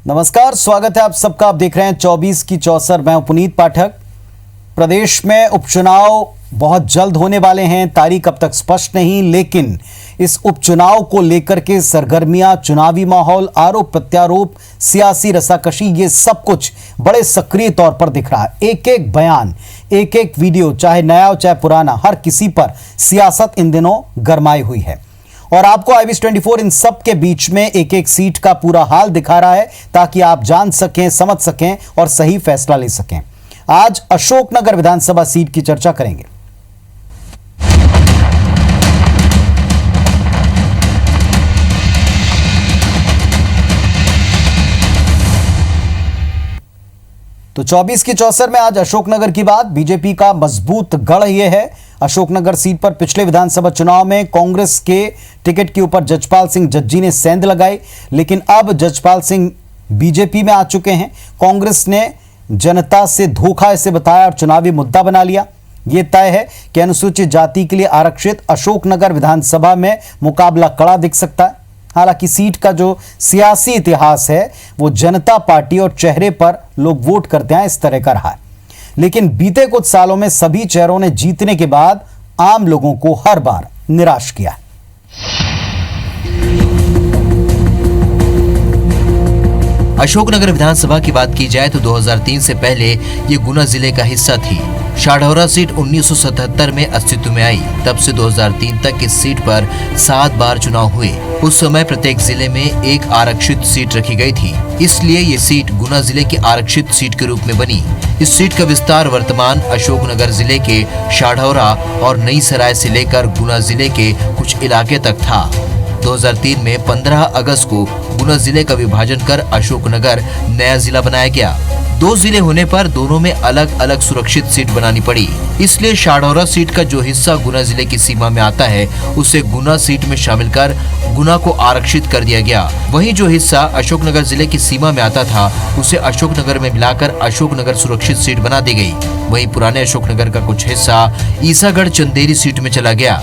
नमस्कार, स्वागत है आप सबका। आप देख रहे हैं 24 की चौसर। मैं हूं पुनीत पाठक। प्रदेश में उपचुनाव बहुत जल्द होने वाले हैं। तारीख अब तक स्पष्ट नहीं, लेकिन इस उपचुनाव को लेकर के सरगर्मियां, चुनावी माहौल, आरोप प्रत्यारोप, सियासी रसाकशी, ये सब कुछ बड़े सक्रिय तौर पर दिख रहा है। एक एक बयान, एक एक वीडियो, चाहे नया हो चाहे पुराना, हर किसी पर सियासत इन दिनों गरमाई हुई है। और आपको IBC 24 इन सब के बीच में एक एक सीट का पूरा हाल दिखा रहा है, ताकि आप जान सकें, समझ सकें और सही फैसला ले सकें। आज अशोकनगर विधानसभा सीट की चर्चा करेंगे। तो 24 की चौसर में आज अशोकनगर की बात। बीजेपी का मजबूत गढ़ यह है। अशोकनगर सीट पर पिछले विधानसभा चुनाव में कांग्रेस के टिकट के ऊपर जजपाल सिंह जज्जी ने सेंध लगाई, लेकिन अब जजपाल सिंह बीजेपी में आ चुके हैं। कांग्रेस ने जनता से धोखा इसे बताया और चुनावी मुद्दा बना लिया। यह तय है कि अनुसूचित जाति के लिए आरक्षित अशोकनगर विधानसभा में मुकाबला कड़ा दिख सकता है। हालांकि सीट का जो सियासी इतिहास है वो जनता पार्टी और चेहरे पर लोग वोट करते हैं, इस तरह का रहा है। लेकिन बीते कुछ सालों में सभी चेहरों ने जीतने के बाद आम लोगों को हर बार निराश किया है। अशोकनगर विधानसभा की बात की जाए तो 2003 से पहले ये गुना जिले का हिस्सा थी। शाढौरा सीट 1977 में अस्तित्व में आई। तब से 2003 तक इस सीट पर 7 बार चुनाव हुए। उस समय प्रत्येक जिले में एक आरक्षित सीट रखी गई थी, इसलिए ये सीट गुना जिले की आरक्षित सीट के रूप में बनी। इस सीट का विस्तार वर्तमान अशोकनगर जिले के शाढौरा और नई सराय से लेकर गुना जिले के कुछ इलाके तक था। 2003 में 15 अगस्त को गुना जिले का विभाजन कर अशोकनगर नया जिला बनाया गया। 2 जिले होने पर दोनों में अलग अलग सुरक्षित सीट बनानी पड़ी, इसलिए शाढौरा सीट का जो हिस्सा गुना जिले की सीमा में आता है उसे गुना सीट में शामिल कर गुना को आरक्षित कर दिया गया। वहीं जो हिस्सा अशोकनगर जिले की सीमा में आता था उसे अशोकनगर में मिलाकर अशोकनगर सुरक्षित सीट बना दी गई। वहीं पुराने अशोकनगर का कुछ हिस्सा ईसागढ़ चंदेरी सीट में चला गया।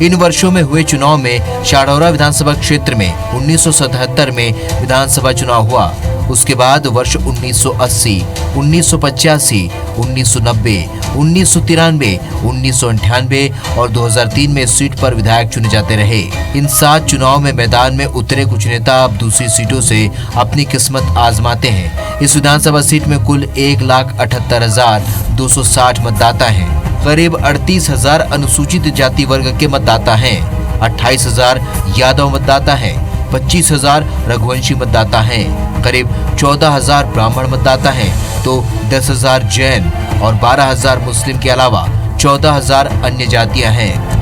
इन वर्षों में हुए चुनाव में शाढौरा विधानसभा क्षेत्र में 1977 में विधानसभा चुनाव हुआ। उसके बाद वर्ष 1980, 1985, 1990, 1993, 1998 और 2003 में इस सीट पर विधायक चुने जाते रहे। इन 7 चुनाव में मैदान में उतरे कुछ नेता अब दूसरी सीटों से अपनी किस्मत आजमाते हैं। इस विधानसभा सीट में कुल 1,78,260 मतदाता हैं। करीब 38,000 अनुसूचित जाति वर्ग के मतदाता हैं। 28,000 यादव मतदाता हैं। 25,000 रघुवंशी मतदाता हैं। करीब 14,000 ब्राह्मण मतदाता हैं, तो 10,000 जैन और 12,000 मुस्लिम के अलावा 14,000 अन्य जातियां हैं।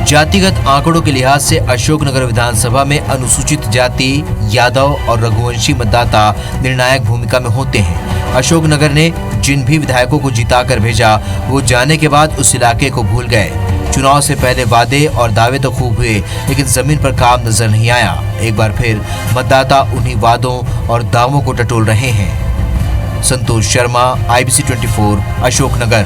जातिगत आंकड़ों के लिहाज से अशोकनगर विधानसभा में अनुसूचित जाति, यादव और रघुवंशी मतदाता निर्णायक भूमिका में होते हैं। अशोकनगर ने जिन भी विधायकों को जिताकर भेजा वो जाने के बाद उस इलाके को भूल गए। चुनाव से पहले वादे और दावे तो खूब हुए, लेकिन जमीन पर काम नजर नहीं आया। एक बार फिर मतदाता उन्हीं वादों और दावों को टटोल रहे हैं। संतोष शर्मा, IBC 24, अशोकनगर।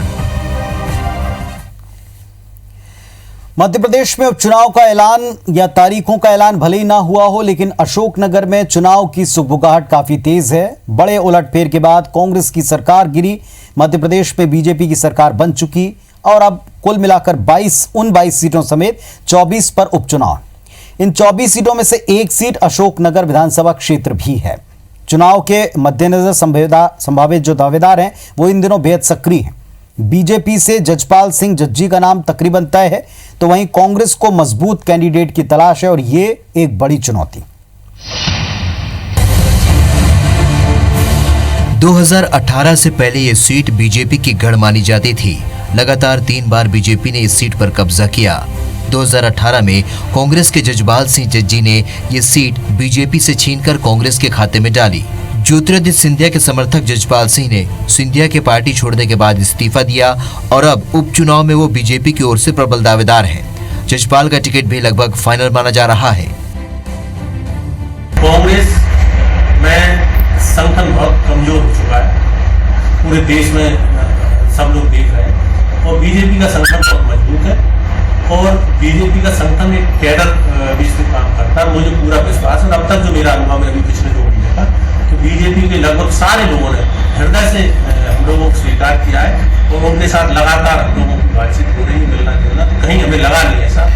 मध्य प्रदेश में उपचुनाव का ऐलान या तारीखों का ऐलान भले ही ना हुआ हो, लेकिन अशोकनगर में चुनाव की सुगबुगाहट काफी तेज है। बड़े उलटफेर के बाद कांग्रेस की सरकार गिरी, मध्य प्रदेश में बीजेपी की सरकार बन चुकी और अब कुल मिलाकर 22 सीटों समेत 24 पर उपचुनाव। इन 24 सीटों में से एक सीट अशोकनगर विधानसभा क्षेत्र भी है। चुनाव के मद्देनजर संभावित जो दावेदार हैं वो इन दिनों बेहद सक्रिय हैं। बीजेपी से जजपाल सिंह जज्जी का नाम तकरीबन तय है, तो वहीं कांग्रेस को मजबूत कैंडिडेट की तलाश है और ये एक बड़ी चुनौती। 2018 से पहले ये सीट बीजेपी की गढ़ मानी जाती थी। लगातार 3 बार बीजेपी ने इस सीट पर कब्जा किया। 2018 में कांग्रेस के जजपाल सिंह जज्जी ने ये सीट बीजेपी से छीनकर कांग्रेस के खाते में डाली। ज्योतिरादित्य सिंधिया के समर्थक जजपाल सिंह ने सिंधिया के पार्टी छोड़ने के बाद इस्तीफा दिया और अब उपचुनाव में वो बीजेपी की ओर से प्रबल दावेदार हैं। जजपाल का टिकट भी लगभग फाइनल माना जा रहा है। कांग्रेस में संगठन बहुत कमजोर हो चुका है, पूरे देश में सब लोग देख रहे हैं, और बीजेपी का संगठन बहुत मजबूत है और बीजेपी का संगठन एक कैडर विस्तृत काम कर रहा है। तब मुझे पूरा विश्वास है। अब तक जो मेरा अनुभव है अभी पिछले 2 महीने का, तो बीजेपी के लगभग सारे लोगों ने हृदय से हम लोगों को स्वीकार किया है और उनके साथ लगातार हम लोगों की बातचीत हो रही है, मिलना जुलना, तो कहीं हमें लगा नहीं ऐसा।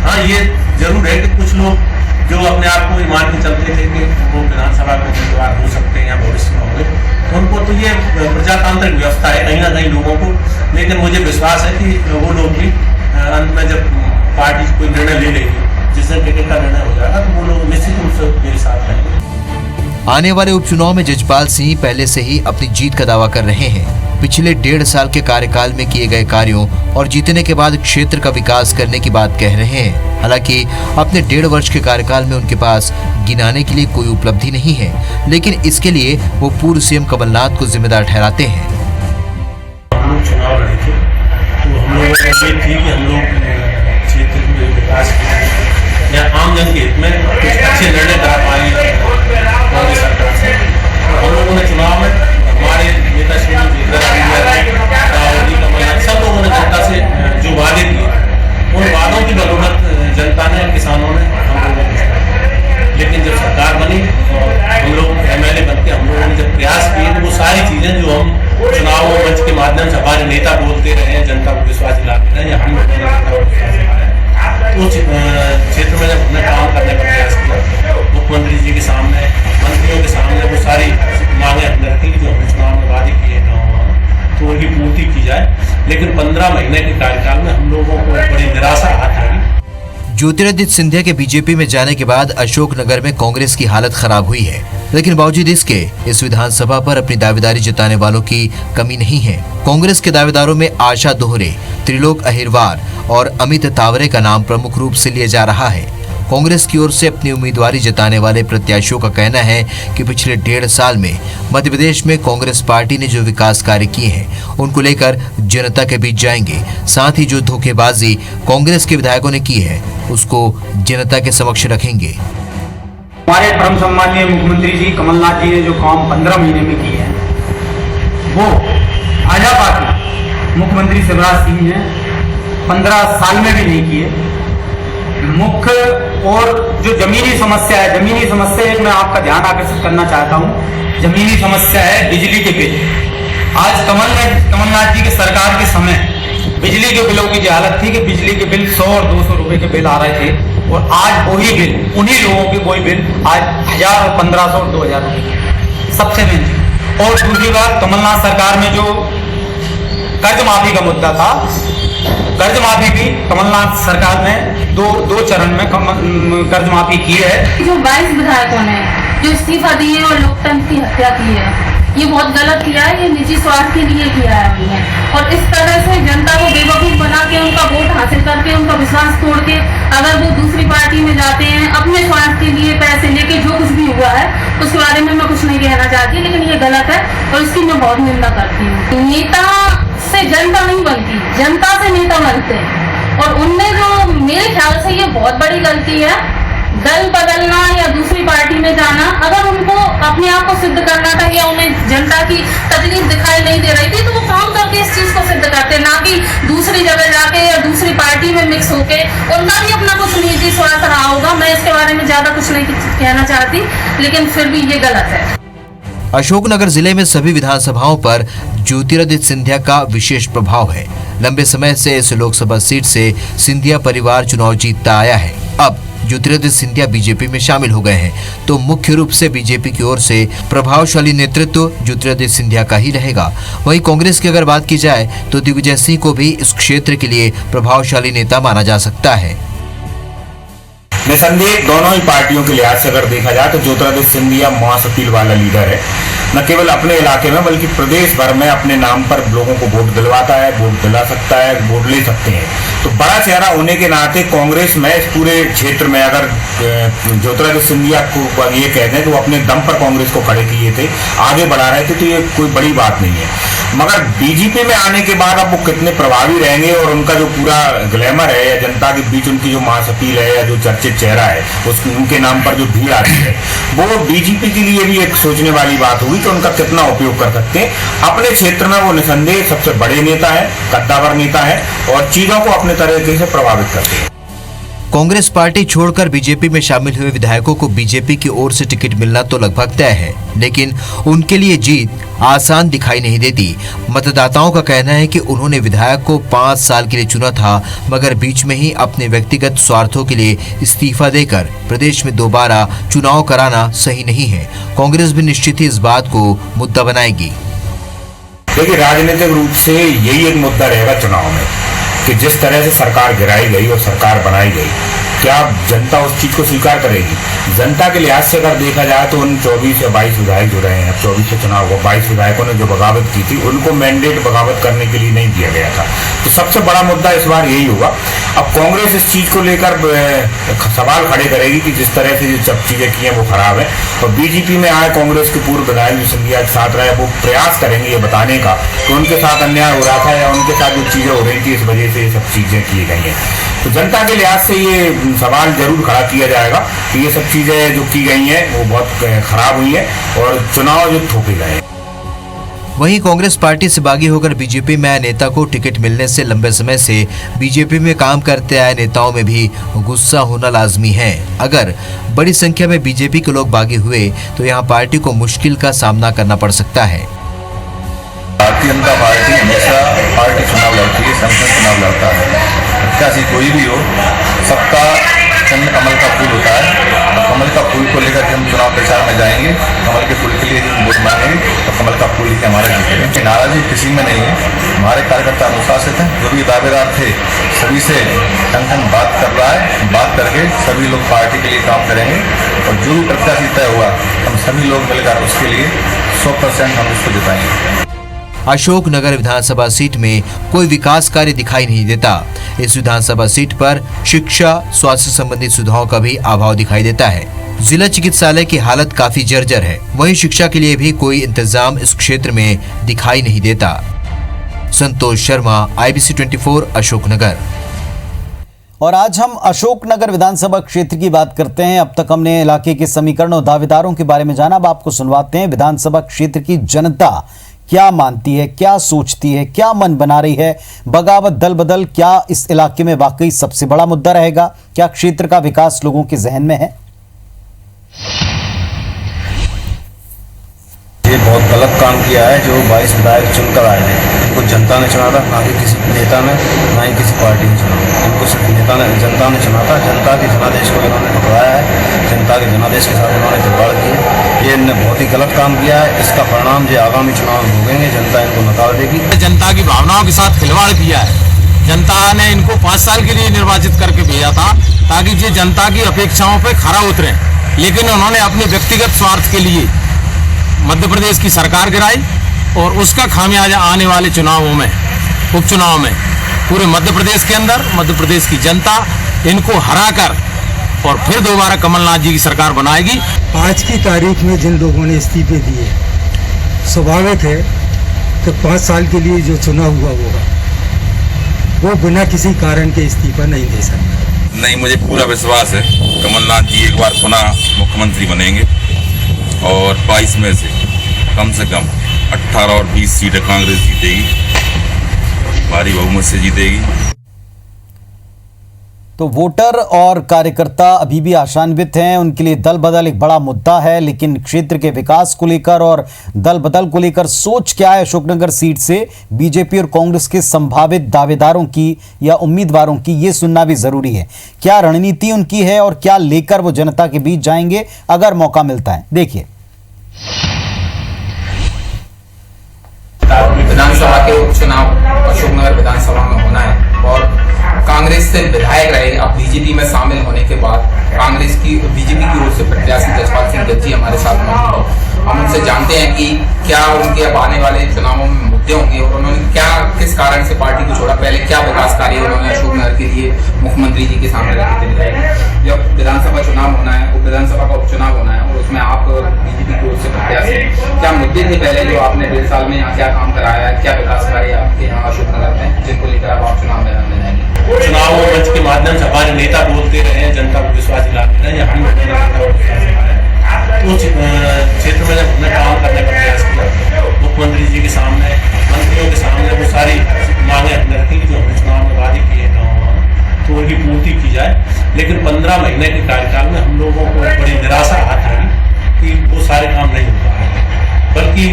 हाँ, ये जरूर है कि कुछ लोग जो अपने आप को मान के चलते थे कि वो विधानसभा के उम्मीदवार हो सकते हैं या भविष्य में होंगे, उनको तो ये प्रजातांत्रिक व्यवस्था है कहीं ना कहीं लोगों को, लेकिन मुझे विश्वास है कि वो लोग भी अंत में जब पार्टी कोई निर्णय ले लेगी, जिससे टिकट का निर्णय हो जाएगा, तो वो लोग निश्चित रूप से मेरे साथ रहेंगे। आने वाले उपचुनाव में जजपाल सिंह पहले से ही अपनी जीत का दावा कर रहे हैं। पिछले 1.5 साल के कार्यकाल में किए गए कार्यों और जीतने के बाद क्षेत्र का विकास करने की बात कह रहे हैं। हालांकि अपने 1.5 वर्ष के कार्यकाल में उनके पास गिनाने के लिए कोई उपलब्धि नहीं है, लेकिन इसके लिए वो पूर्व सीएम कमलनाथ को जिम्मेदार ठहराते हैं। हम लोग चुनाव लड़े थे, तो हम लोगों को उम्मीद थी कि हम लोग क्षेत्र में विकास या आम जन के हित में कुछ अच्छे निर्णय करा पाएंगे कांग्रेस सरकार से। और हम लोगों ने चुनाव में हमारे नेता श्री कमलनाथ सब लोगों ने जनता से जो वादे किए, उन वादों की बदौलत जनता ने, किसानों ने हम लोगों को चुना। लेकिन जब सरकार बनी और हम लोग MLA बनते, हम लोगों ने जब प्रयास किए तो वो सारी चीजें जो हम चुनाव मंच के माध्यम से हमारे नेता बोलते रहे, जनता को विश्वास दिलाते रहे, या हम लोगों ने जनता को विश्वास दिलाया, उस क्षेत्र में जब हमने काम करने का प्रयास किया, मुख्यमंत्री जी के सामने, मंत्रियों के सामने वो सारी मांगे हमने रखी जो हमने चुनाव में वादे किए तो उनकी पूर्ति की जाए। लेकिन 15 महीने के कार्यकाल में हम लोगों को बड़ी निराशा हाथ लगी। ज्योतिरादित्य सिंधिया के बीजेपी में जाने के बाद अशोकनगर में कांग्रेस की हालत खराब हुई है, लेकिन बावजूद इसके इस विधानसभा पर अपनी दावेदारी जताने वालों की कमी नहीं है। कांग्रेस के दावेदारों में आशा दोहरे, त्रिलोक अहिरवार और अमित तावरे का नाम प्रमुख रूप से लिया जा रहा है। कांग्रेस की ओर से अपनी उम्मीदवारी जताने वाले प्रत्याशियों का कहना है कि पिछले 1.5 साल में मध्य प्रदेश में कांग्रेस पार्टी ने जो विकास कार्य किए हैं उनको लेकर जनता के बीच जाएंगे। साथ ही जो धोखेबाजी कांग्रेस के विधायकों ने की है उसको जनता के समक्ष रखेंगे। हमारे परम सम्माननीय मुख्यमंत्री जी कमलनाथ जी ने जो काम 15 महीने में किए हैं, वो भाजपा मुख्यमंत्री शिवराज सिंह ने 15 साल में भी नहीं किए। मुख्य और जो जमीनी समस्या है, जमीनी समस्या एक मैं आपका ध्यान आकर्षित करना चाहता हूँ, जमीनी समस्या है बिजली के बिल। आज कमलनाथ जी के सरकार के समय बिजली के बिलों की जो हालत थी कि बिजली के बिल 100 और 200 रुपए के बिल आ रहे थे, और आज वही बिल, उन्हीं लोगों के वही बिल आज 1000 और 1500 और 2000 रुपए सबसे महंगी। और दूसरी बात, कमलनाथ सरकार में जो कर्ज माफी का मुद्दा था, कर्ज माफी भी कमलनाथ सरकार ने दो चरण में कर्ज माफी की है। जो 22 विधायकों ने जो इस्तीफा दिए और लोकतंत्र की हत्या की है, ये बहुत गलत किया है। ये निजी स्वार्थ के लिए किया है उन्होंने, और इस तरह से जनता को बेवकूफ बना के, उनका वोट हासिल करके, उनका विश्वास तोड़ के अगर वो दूसरी पार्टी में जाते हैं अपने स्वार्थ के लिए पैसे लेके, जो कुछ भी हुआ है उसके बारे में मैं कुछ नहीं कहना चाहती, लेकिन ये गलत है और इसकी मैं बहुत निंदा करती हूँ। नेता से जनता नहीं बनती, जनता से नेता बनते हैं, और उनने जो मेरे ख्याल से ये बहुत बड़ी गलती है, दल बदलना या दूसरी पार्टी में जाना। अगर उनको अपने आप को सिद्ध करना था या उन्हें जनता की तकलीफ दिखाई नहीं दे रही थी, तो वो काम करके इस चीज को सिद्ध करते, ना कि दूसरी जगह जाके या दूसरी पार्टी में मिक्स होके। उनका भी अपना कुछ निजी स्वार्थ रहा होगा, मैं इसके बारे में ज्यादा कुछ नहीं कहना चाहती, लेकिन फिर भी ये गलत है। अशोकनगर जिले में सभी विधानसभाओं पर ज्योतिरादित्य सिंधिया का विशेष प्रभाव है। लंबे समय से इस लोकसभा सीट से सिंधिया परिवार चुनाव जीतता आया है। अब ज्योतिरादित्य सिंधिया बीजेपी में शामिल हो गए हैं, तो मुख्य रूप से बीजेपी की ओर से प्रभावशाली नेतृत्व ज्योतिरादित्य सिंधिया का ही रहेगा। वहीं कांग्रेस की अगर बात की जाए तो दिग्विजय सिंह को भी इस क्षेत्र के लिए प्रभावशाली नेता माना जा सकता है। निसंदेह दोनों ही पार्टियों के लिहाज से अगर देखा जाए तो ज्योतिरादित्य सिंधिया महासतील वाला लीडर है। न केवल अपने इलाके में बल्कि प्रदेश भर में अपने नाम पर लोगों को वोट दिलवाता है, वोट दिला सकता है, वोट ले सकते हैं। तो बड़ा चेहरा होने के नाते कांग्रेस में इस पूरे क्षेत्र में अगर ज्योतिरादित्य सिंधिया को ये कहते हैं कि वो अपने दम पर कांग्रेस को खड़े किए थे, आगे बढ़ा रहे थे, तो ये कोई बड़ी बात नहीं है। मगर बीजेपी में आने के बाद अब वो कितने प्रभावी रहेंगे और उनका जो पूरा ग्लैमर है या जनता के बीच उनकी जो महासतील है या जो चर्चित चेहरा है उनके नाम पर जो भीड़ आती है, वो बीजेपी के लिए भी एक सोचने वाली बात होगी कि उनका कितना उपयोग कर सकते हैं। अपने क्षेत्र में वो निसंदेह सबसे बड़े नेता है, कद्दावर नेता है और चीजों को अपने तरीके से प्रभावित करते हैं। कांग्रेस पार्टी छोड़कर बीजेपी में शामिल हुए विधायकों को बीजेपी की ओर से टिकट मिलना तो लगभग तय है, लेकिन उनके लिए जीत आसान दिखाई नहीं देती। मतदाताओं का कहना है कि उन्होंने विधायक को 5 साल के लिए चुना था, मगर बीच में ही अपने व्यक्तिगत स्वार्थों के लिए इस्तीफा देकर प्रदेश में दोबारा चुनाव कराना सही नहीं है। कांग्रेस भी निश्चित ही इस बात को मुद्दा बनाएगी। देखिए, राजनीतिक रूप से यही एक मुद्दा रहेगा चुनाव में कि जिस तरह से सरकार गिराई गई और सरकार बनाई गई, क्या जनता उस चीज को स्वीकार करेगी? जनता के लिहाज से अगर देखा जाए तो उन 24 या 22 विधायक जो रहे हैं, 24 से चुनाव हुआ, 22 विधायकों ने जो बगावत की थी, उनको मैंडेट बगावत करने के लिए नहीं दिया गया था। तो सबसे बड़ा मुद्दा इस बार यही होगा। अब कांग्रेस इस चीज को लेकर सवाल खड़े करेगी कि जिस तरह से जो चीजें की हैं वो खराब है, और बीजेपी में आए कांग्रेस के पूर्व विधायक जो सिंधिया के साथ रहे, वो प्रयास करेंगे ये बताने का कि उनके साथ अन्याय हो रहा था या उनके साथ जो चीजें हो रही थी इस वजह से ये सब चीजें की गई हैं। तो जनता के लिहाज से ये सवाल जरूर खड़ा किया जाएगा कि ये सब चीजें जो की गई हैं वो बहुत खराब हुई है और चुनाव जो थोपे गए हैं। वहीं कांग्रेस पार्टी से बागी होकर बीजेपी में आए नेता को टिकट मिलने से लंबे समय से बीजेपी में काम करते आए नेताओं में भी गुस्सा होना लाजमी है। अगर बड़ी संख्या में बीजेपी के लोग बागी हुए तो यहाँ पार्टी को मुश्किल का सामना करना पड़ सकता है। भारतीय जनता पार्टी हमेशा पार्टी चुनाव लड़ती है, संसद चुनाव लड़ता है। प्रत्याशी कोई भी हो, सबका चंद कमल का फूल होता है, और कमल का फूल को लेकर के हम चुनाव प्रचार में जाएंगे। कमल के फूल के लिए हम वोट मांगेंगे तो कमल का फूल ही हमारे जीतेंगे। नाराजगी किसी में नहीं है। हमारे कार्यकर्ता अनुशासित हैं। जो भी दावेदार थे सभी से संगठन बात कर रहा है, बात करके सभी लोग पार्टी के लिए काम करेंगे, और जो भी प्रत्याशी तय हुआ हम सभी लोग मिलकर उसके लिए 100% हम उसको जिताएंगे। अशोकनगर विधानसभा सीट में कोई विकास कार्य दिखाई नहीं देता। इस विधानसभा सीट पर शिक्षा, स्वास्थ्य संबंधी सुविधाओं का भी अभाव दिखाई देता है। जिला चिकित्सालय की हालत काफी जर्जर है। वहीं शिक्षा के लिए भी कोई इंतजाम इस क्षेत्र में दिखाई नहीं देता। संतोष शर्मा, IBC 24, अशोकनगर। और आज हम अशोकनगर विधानसभा क्षेत्र की बात करते हैं। अब तक हमने इलाके के समीकरण और दावेदारों के बारे में जाना। अब आपको सुनवाते हैं विधानसभा क्षेत्र की जनता क्या मानती है, क्या सोचती है, क्या मन बना रही है। बगावत दल बदल क्या इस इलाके में वाकई सबसे बड़ा मुद्दा रहेगा? क्या क्षेत्र का विकास लोगों के जहन में है? ये बहुत गलत काम किया है जो 22 विधायक चुनकर आए हैं। इनको जनता ने चुना था, ना कि किसी नेता ने, ना ही किसी पार्टी ने चुना। इनको सिर्फ जनता ने चुना था। जनता के जनादेश को इन्होंने ठुकराया है। जनता के जनादेश के साथ इन्होंने खिलवाड़ किया। ये इन्होंने बहुत ही गलत काम किया है। इसका परिणाम जो आगामी चुनाव में भोगेंगे, जनता इनको नकार देगी। जनता की भावनाओं के साथ खिलवाड़ किया है। जनता ने इनको 5 साल के लिए निर्वाचित करके भेजा था ताकि ये जनता की अपेक्षाओं पर खरा उतरे, लेकिन उन्होंने अपने व्यक्तिगत स्वार्थ के लिए मध्य प्रदेश की सरकार गिराई, और उसका खामियाजा आने वाले चुनावों में, उपचुनाव में पूरे मध्य प्रदेश के अंदर मध्य प्रदेश की जनता इनको हराकर और फिर दोबारा कमलनाथ जी की सरकार बनाएगी। आज की तारीख में जिन लोगों ने इस्तीफे दिए, स्वाभाविक है कि 5 साल के लिए जो चुना हुआ होगा वो बिना किसी कारण के इस्तीफा नहीं दे सकता। नहीं, मुझे पूरा विश्वास है कमलनाथ जी एक बार पुनः मुख्यमंत्री बनेंगे, और 22 में से कम 18 और 20 सीटें कांग्रेस जीतेगी, भारी बहुमत से जीतेगी। तो वोटर और कार्यकर्ता अभी भी आशान्वित हैं। उनके लिए दल बदल एक बड़ा मुद्दा है, लेकिन क्षेत्र के विकास को लेकर और दल बदल को लेकर सोच क्या है अशोकनगर सीट से बीजेपी और कांग्रेस के संभावित दावेदारों की या उम्मीदवारों की, ये सुनना भी जरूरी है। क्या रणनीति उनकी है और क्या लेकर वो जनता के बीच जाएंगे अगर मौका मिलता है? देखिए, विधानसभा के उपचुनाव अशोकनगर विधानसभा में होना है, और कांग्रेस से विधायक रहे अब बीजेपी में शामिल होने के बाद कांग्रेस की बीजेपी की ओर से प्रत्याशी जजपाल सिंह जज्जी हमारे साथ मौजूद है। हम उनसे जानते हैं कि क्या उनके अब आने वाले चुनावों में मुद्दे होंगे और उन्होंने क्या किस कारण से पार्टी को छोड़ा, पहले क्या विकास कार्य उन्होंने अशोकनगर के लिए मुख्यमंत्री जी के सामने रखते दिखाए। जब विधानसभा चुनाव होना है, उप विधानसभा का उपचुनाव होना है, और उसमें आप बीजेपी की ओर से प्रत्याशी, क्या मुद्दे थे पहले जो आपने 1.5 साल में यहाँ क्या काम कराया है, क्या विकास कार्य आपके यहाँ अशोकनगर में जिनको लेकर आप चुनाव मैदान में जाएंगे? चुनाव मंच के माध्यम से हमारे नेता बोलते रहे हैं, जनता को विश्वास दिलाते रहे, अपनी उस क्षेत्र में जब हमने काम करने का प्रयास किया, मुख्यमंत्री जी के सामने, मंत्रियों के सामने वो सारी मांगे हमने रखी जो हमने चुनाव में वादे किए तो उनकी पूर्ति की जाए। लेकिन 15 महीने के कार्यकाल में हम लोगों को बड़ी निराशा हाथ आई कि वो सारे काम नहीं हो पा रहे, बल्कि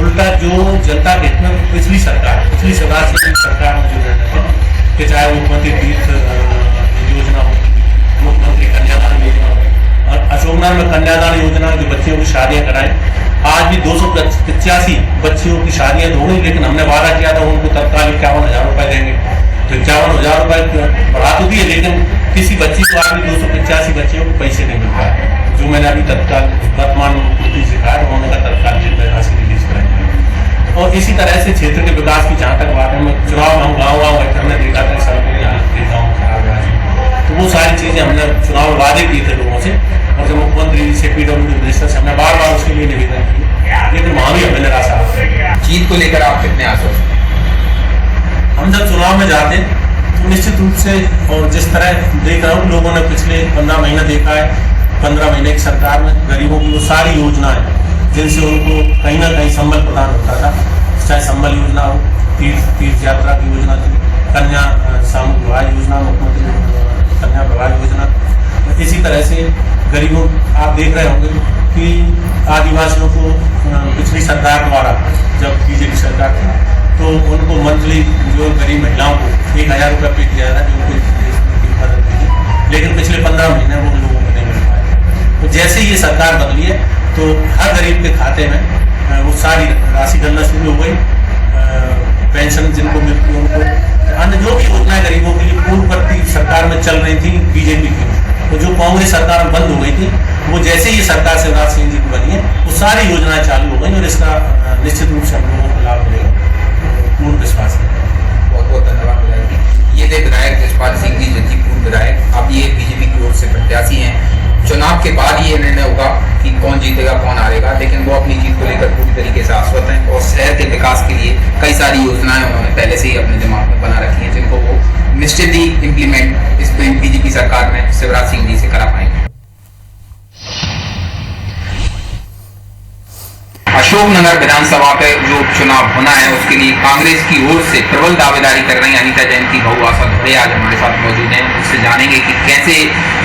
उल्टा जो जनता के हित में पिछली शिवराज सिंह सरकार में जो निर्णय थे कि चाहे मुख्यमंत्री तीर्थ योजना हो, मुख्यमंत्री कन्यादान योजना हो, और अशोकनगर में कन्यादान योजना जो बच्चियों की शादियां कराएं, आज भी 285 बच्चियों की शादियां हो गई, लेकिन हमने वादा किया था उनको तत्काल 51,000 रुपए देंगे, तो 51,000 रुपए बढ़ा तो दिए, लेकिन किसी बच्ची को आज भी 285 बच्चियों को पैसे नहीं मिल पाए। जो मैंने अभी तत्काल वर्तमान मुख्यमंत्री से कहा उन्होंने कहा तत्काल राशि रिलीज कराएंगे। और इसी तरह से क्षेत्र के विकास की जहाँ तक बात है, मैं चुनाव में हम गाँव हमने देखा था सड़कों की हालत के गाँव खराब है, तो वो सारी चीजें हमने चुनाव में वादे किए थे लोगों से, और जब मुख्यमंत्री से PWD मिनिस्टर से हमने बार बार उसके लिए निवेदन किया, लेकिन वहां भी हमें निराशा। जीत को लेकर आप कितने आश्वस्त? हम जब चुनाव में जाते तो निश्चित रूप से, और जिस तरह देख रहा हूँ लोगों ने पिछले 15 महीने देखा है, 15 महीने की सरकार में गरीबों की वो सारी योजनाएं जिनसे उनको कहीं ना कहीं संबल प्रदान होता था, चाहे संबल योजना हो, तीर्थ यात्रा की योजना थी, कन्या सामूहिक विवाह योजना, मुख्यमंत्री कन्या विवाह योजना, इसी तरह से गरीबों, आप देख रहे होंगे कि आदिवासियों को पिछली सरकार द्वारा जब BJP सरकार था तो उनको मंथली जो गरीब महिलाओं को 1,000 रुपये पे किया जा रहा है, जो उनकी मदद की थी, लेकिन पिछले 15 महीने वो लोगों को नहीं मिल पाया। तो जैसे ही ये सरकार बदली है तो हर गरीब के खाते में वो सारी राशि डलना शुरू हो गई, पेंशन जिनको मिलती है उनको, अन्य जो भी योजनाएं गरीबों के लिए पूर्ववर्ती सरकार में चल रही थी BJP की, तो जो कांग्रेस सरकार में बंद हो गई थी, वो जैसे ही सरकार शिवराज सिंह जी की बनी है वो सारी योजनाएं चालू हो गई, और इसका निश्चित रूप से हम लोगों को लाभ मिलेगा, पूर्ण विश्वास है। बहुत बहुत धन्यवाद। ये थे विधायक जजपाल सिंह जी जज्जी, पूर्व विधायक। अब ये BJP की ओर से प्रत्याशी हैं। चुनाव के बाद ये निर्णय होगा कि कौन जीतेगा कौन हारेगा, लेकिन वो अपनी जीत को लेकर पूरी तरीके से आश्वस्त हैं, और शहर के विकास के लिए कई सारी योजनाएं उन्होंने पहले से ही अपने दिमाग में बना रखी हैं, जिनको वो निश्चित ही इम्प्लीमेंट इस BJP सरकार में शिवराज सिंह जी से करा पाएंगे। अशोकनगर विधानसभा के जो चुनाव होना है उसके लिए कांग्रेस की ओर से प्रबल दावेदारी कर रही अनीता जैन की बहू आशा धोरे आज हमारे साथ मौजूद हैं। उससे जानेंगे कि कैसे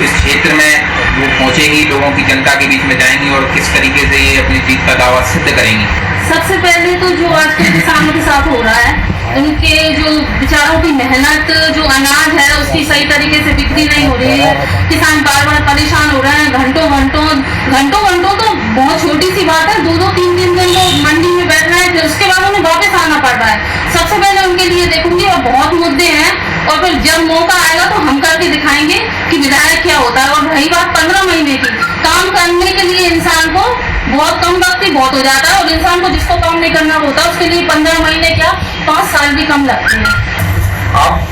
इस क्षेत्र में वो पहुंचेगी, लोगों की जनता के बीच में जाएंगी और किस तरीके से ये अपनी जीत का दावा सिद्ध करेंगी। सबसे पहले तो जो आज के किसानों के साथ हो रहा है, उनके जो बेचारों की मेहनत, जो अनाज है उसकी सही तरीके से बिक्री नहीं हो रही है, किसान बार बार परेशान हो रहे हैं, घंटों घंटों तो बहुत छोटी सी बात है, 2-2, 3-3 घंटों मंडी में बैठना है, फिर उसके बाद उन्हें वापस आना पड़ रहा है। सबसे पहले उनके लिए देखूंगी, और बहुत मुद्दे हैं, और फिर जब मौका आएगा तो हम करके दिखाएंगे कि विधायक क्या होता है। और रही बात 15 महीने की, काम करने के लिए इंसान को बहुत कम वक्त ही बहुत हो जाता है, और इंसान को जिसको काम नहीं करना होता उसके लिए 15 महीने क्या 5 साल भी कम लगते हैं।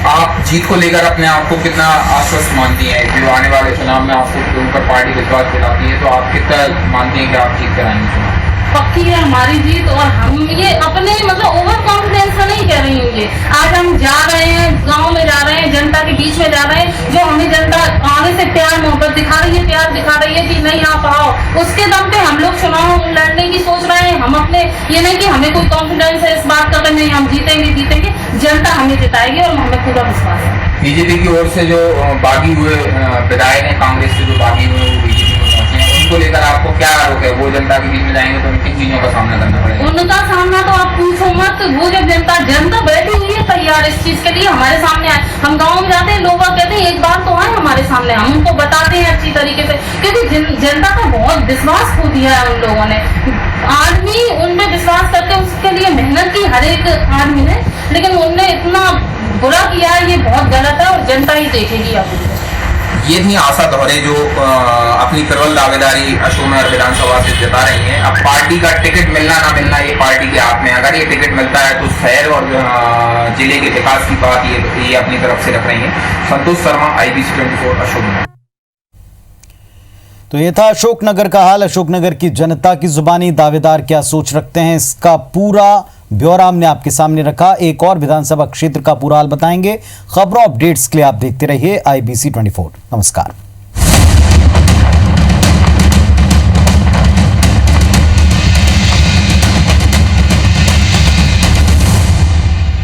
आप जीत को लेकर अपने आप को कितना आश्वस्त मानती हैं? जो आने वाले चुनाव में आपको उन पर पार्टी विश्वास दिलाती है, तो आप कितना मानती हैं कि आप जीत कराएंगे चुनाव? पक्की है हमारी जीत, और हम ये अपने ओवर कॉन्फिडेंस से नहीं कह रही हूँ। ये आज हम जा रहे हैं, गांव में जा रहे हैं, जनता के बीच में जा रहे हैं, जो हमें जनता आगे से प्यार मोहब्बत दिखा रही है, प्यार दिखा रही है कि नहीं आप आओ, उसके दम पे हम लोग चुनाव लड़ने की सोच रहे हैं। हम अपने ये नहीं कि हमें कोई कॉन्फिडेंस है इस बात का, नहीं हम जीतेंगे, जनता हमें जिताएगी और हमें पूरा विश्वास है। BJP की ओर से जो बागी हुए विधायक हैं, कांग्रेस से जो बागी हुए वो BJP में पहुंचे हैं, उनको लेकर आपको क्या आरोप है? वो जनता के बीच में जाएंगे तो किन चीजों का सामना करना पड़ेगा? उनका सामना तो आप पूछो मत, वो जब जनता बैठी हुई है तैयार इस चीज के लिए हमारे सामने आए। हम गाँव में जाते हैं, लोग कहते हैं एक बार तो आए हमारे सामने, हम उनको बताते हैं अच्छी तरीके से, क्योंकि जनता का बहुत विश्वास खो दिया है उन लोगों ने। आदमी उनपे विश्वास करके उसके लिए मेहनत की हर एक आदमी ने, लेकिन उनने इतना बुरा किया है, ये बहुत गलत है, और जनता ही देखेगी अब। ये थी आशा धोरे जो अपनी प्रबल दावेदारी अशोकनगर विधानसभा से जता रही हैं। अब पार्टी का टिकट मिलना ना मिलना ये पार्टी के हाथ में। अगर ये टिकट मिलता है तो शहर और जिले के विकास की बात ये अपनी तरफ से रख रही हैं। संतोष शर्मा, IBC 24 अशोकनगर। तो ये था अशोकनगर का हाल। अशोकनगर की जनता की जुबानी दावेदार क्या सोच रखते हैं, इसका पूरा ब्यौरा हमने आपके सामने रखा। एक और विधानसभा क्षेत्र का पूरा हाल बताएंगे। खबरों अपडेट्स के लिए आप देखते रहिए IBC 24। नमस्कार।